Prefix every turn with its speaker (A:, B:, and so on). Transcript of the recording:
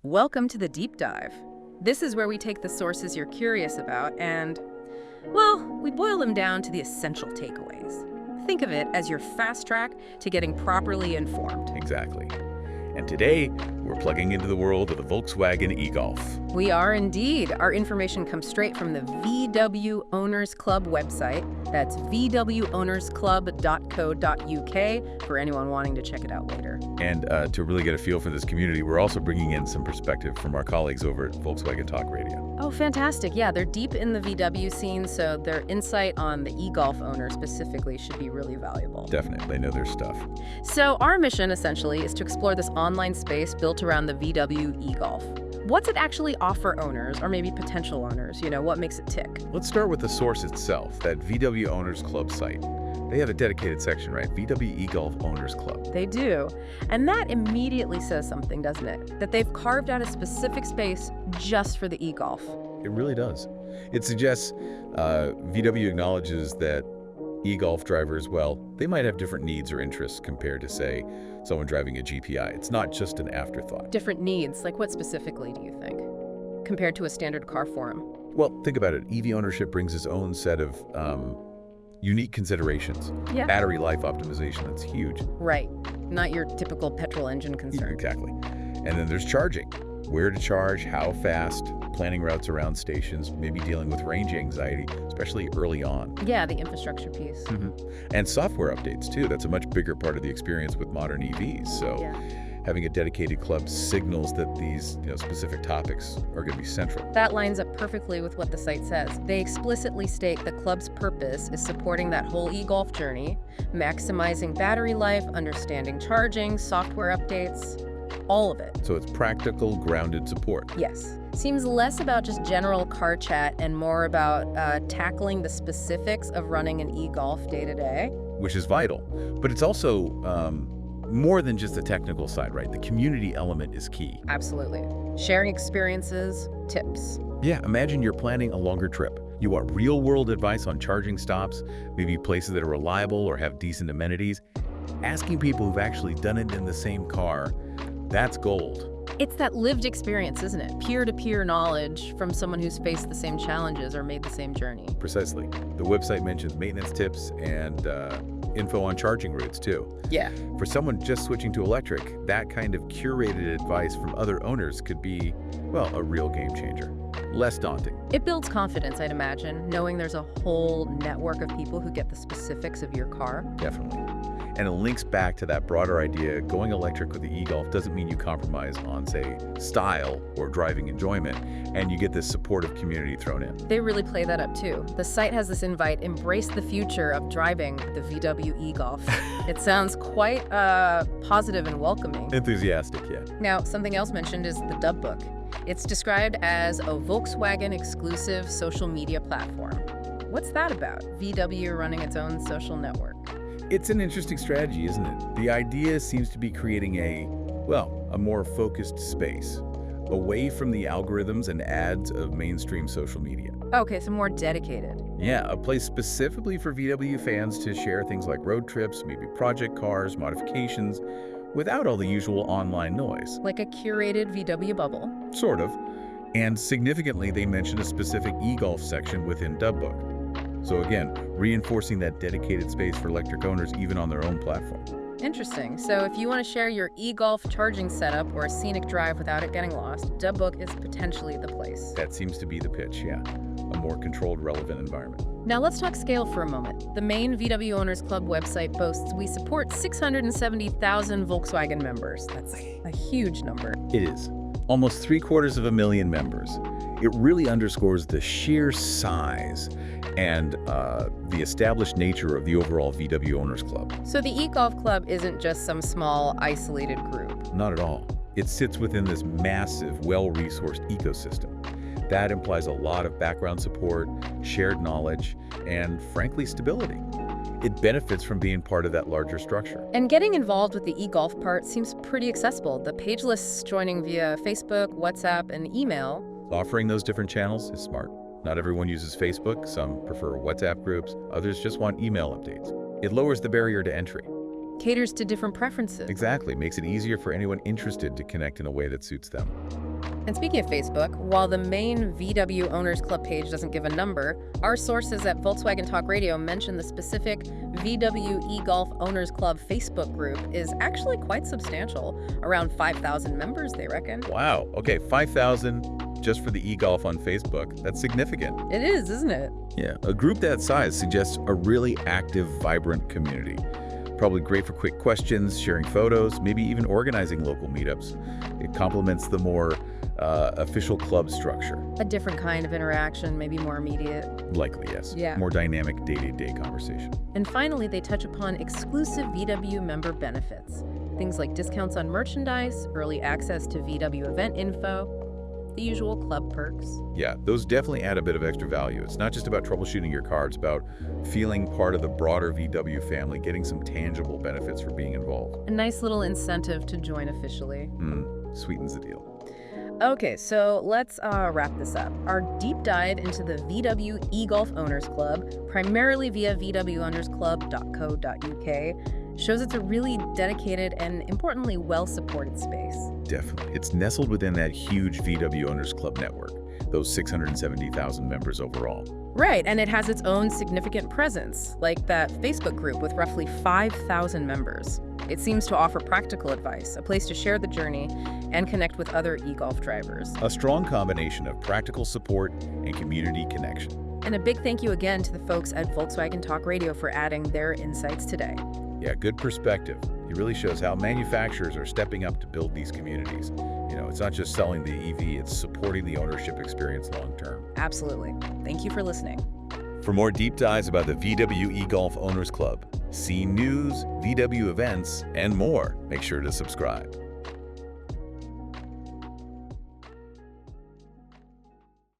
A: Welcome to the deep dive. This is where we take the sources you're curious about and, well, we boil them down to the essential takeaways. Think of it as your fast track to getting properly informed.
B: Exactly. And today, we're plugging into the world of the Volkswagen e-Golf.
A: We are indeed. Our information comes straight from the VW Owners Club website. That's vwownersclub.co.uk for anyone wanting to check it out later.
B: And to really get a feel for this community, we're also bringing in some perspective from our colleagues over at Volkswagen Talk Radio.
A: Oh, fantastic. Yeah, they're deep in the VW scene, so their insight on the e-Golf owner specifically should be really valuable.
B: Definitely, they know their stuff.
A: So our mission, essentially, is to explore this online space built around the VW e-Golf. What's it actually offer owners, or maybe potential owners? What makes it tick?
B: Let's start with the source itself, that VW Owners Club site. They have a dedicated section, right? VW e-Golf Owners Club.
A: They do. And that immediately says something, doesn't it? That they've carved out a specific space just for the e-Golf.
B: It really does. It suggests VW acknowledges that e-Golf drivers, well, they might have different needs or interests compared to, say, someone driving a GPI. It's not just an afterthought.
A: Different needs? Like what specifically, do you think, compared to a standard car forum?
B: Well, think about it. EV ownership brings its own set of unique considerations.
A: Yeah.
B: Battery life optimization, that's huge.
A: Right. Not your typical petrol engine concern.
B: Exactly. And then there's charging. Where to charge, how fast, planning routes around stations, maybe dealing with range anxiety, especially early on.
A: Yeah, the infrastructure piece.
B: And software updates, too. That's a much bigger part of the experience with modern EVs. So having a dedicated club signals that these specific topics are going to be central.
A: That lines up perfectly with what the site says. They explicitly state the club's purpose is supporting that whole e-Golf journey, maximizing battery life, understanding charging, software updates, all of it.
B: So it's practical, grounded support.
A: Yes. Seems less about just general car chat and more about tackling the specifics of running an e-Golf day to day.
B: Which is vital. But it's also more than just the technical side, right? The community element is key.
A: Absolutely. Sharing experiences, tips.
B: Yeah, imagine you're planning a longer trip. You want real-world advice on charging stops, maybe places that are reliable or have decent amenities. Asking people who've actually done it in the same car, that's gold.
A: It's that lived experience, isn't it? Peer-to-peer knowledge from someone who's faced the same challenges or made the same journey.
B: Precisely. The website mentions maintenance tips and info on charging routes, too.
A: Yeah.
B: For someone just switching to electric, that kind of curated advice from other owners could be, well, a real game changer. Less daunting.
A: It builds confidence, I'd imagine, knowing there's a whole network of people who get the specifics of your car.
B: Definitely. And it links back to that broader idea, going electric with the e-Golf doesn't mean you compromise on, say, style or driving enjoyment, and you get this supportive community thrown in.
A: They really play that up too. The site has this invite, embrace the future of driving the VW e-Golf. It sounds quite positive and welcoming.
B: Enthusiastic, yeah.
A: Now, something else mentioned is the Dub Book. It's described as a Volkswagen exclusive social media platform. What's that about? VW running its own social network.
B: It's an interesting strategy, isn't it? The idea seems to be creating a more focused space, away from the algorithms and ads of mainstream social media.
A: Okay, so more dedicated.
B: Yeah, a place specifically for VW fans to share things like road trips, maybe project cars, modifications, without all the usual online noise.
A: Like a curated VW bubble.
B: Sort of. And significantly, they mention a specific e-Golf section within Dub Book. So again, reinforcing that dedicated space for electric owners even on their own platform.
A: Interesting. So if you want to share your e-Golf charging setup or a scenic drive without it getting lost, Dub Book is potentially the place.
B: That seems to be the pitch, yeah. A more controlled, relevant environment.
A: Now let's talk scale for a moment. The main VW Owners Club website boasts we support 670,000 Volkswagen members. That's a huge number.
B: It is. Almost 750,000 members. It really underscores the sheer size and the established nature of the overall VW Owners Club.
A: So the e-Golf Club isn't just some small, isolated group.
B: Not at all. It sits within this massive, well-resourced ecosystem. That implies a lot of background support, shared knowledge, and frankly, stability. It benefits from being part of that larger structure.
A: And getting involved with the e-Golf part seems pretty accessible. The page lists joining via Facebook, WhatsApp, and email.
B: Offering those different channels is smart. Not everyone uses Facebook, some prefer WhatsApp groups, others just want email updates. It lowers the barrier to entry.
A: Caters to different preferences.
B: Exactly. Makes it easier for anyone interested to connect in a way that suits them.
A: And speaking of Facebook, while the main VW Owners Club page doesn't give a number, our sources at Volkswagen Talk Radio mention the specific VW eGolf Owners Club Facebook group is actually quite substantial. Around 5,000 members, they reckon.
B: Wow. Okay, 5,000 just for the e-golf on Facebook. That's significant.
A: It is, isn't it?
B: Yeah, a group that size suggests a really active, vibrant community. Probably great for quick questions, sharing photos, maybe even organizing local meetups. It complements the more official club structure.
A: A different kind of interaction, maybe more immediate.
B: Likely, yes.
A: Yeah.
B: More dynamic day-to-day conversation.
A: And finally, they touch upon exclusive VW member benefits. Things like discounts on merchandise, early access to VW event info, the usual club perks.
B: Yeah, those definitely add a bit of extra value. It's not just about troubleshooting your car, it's about feeling part of the broader VW family, getting some tangible benefits for being involved.
A: A nice little incentive to join officially.
B: Sweetens the deal.
A: Okay, so let's wrap this up. Our deep dive into the VW eGolf Owners Club, primarily via vwownersclub.co.uk, shows it's a really dedicated and, importantly, well-supported space.
B: Definitely. It's nestled within that huge VW Owners Club network, those 670,000 members overall.
A: Right, and it has its own significant presence, like that Facebook group with roughly 5,000 members. It seems to offer practical advice, a place to share the journey, and connect with other e-golf drivers.
B: A strong combination of practical support and community connection.
A: And a big thank you again to the folks at Volkswagen Talk Radio for adding their insights today.
B: Yeah, good perspective. It really shows how manufacturers are stepping up to build these communities. You know, it's not just selling the EV, it's supporting the ownership experience long term.
A: Absolutely. Thank you for listening.
B: For more deep dives about the VW eGolf Owners Club, see news, VW events, and more, make sure to subscribe.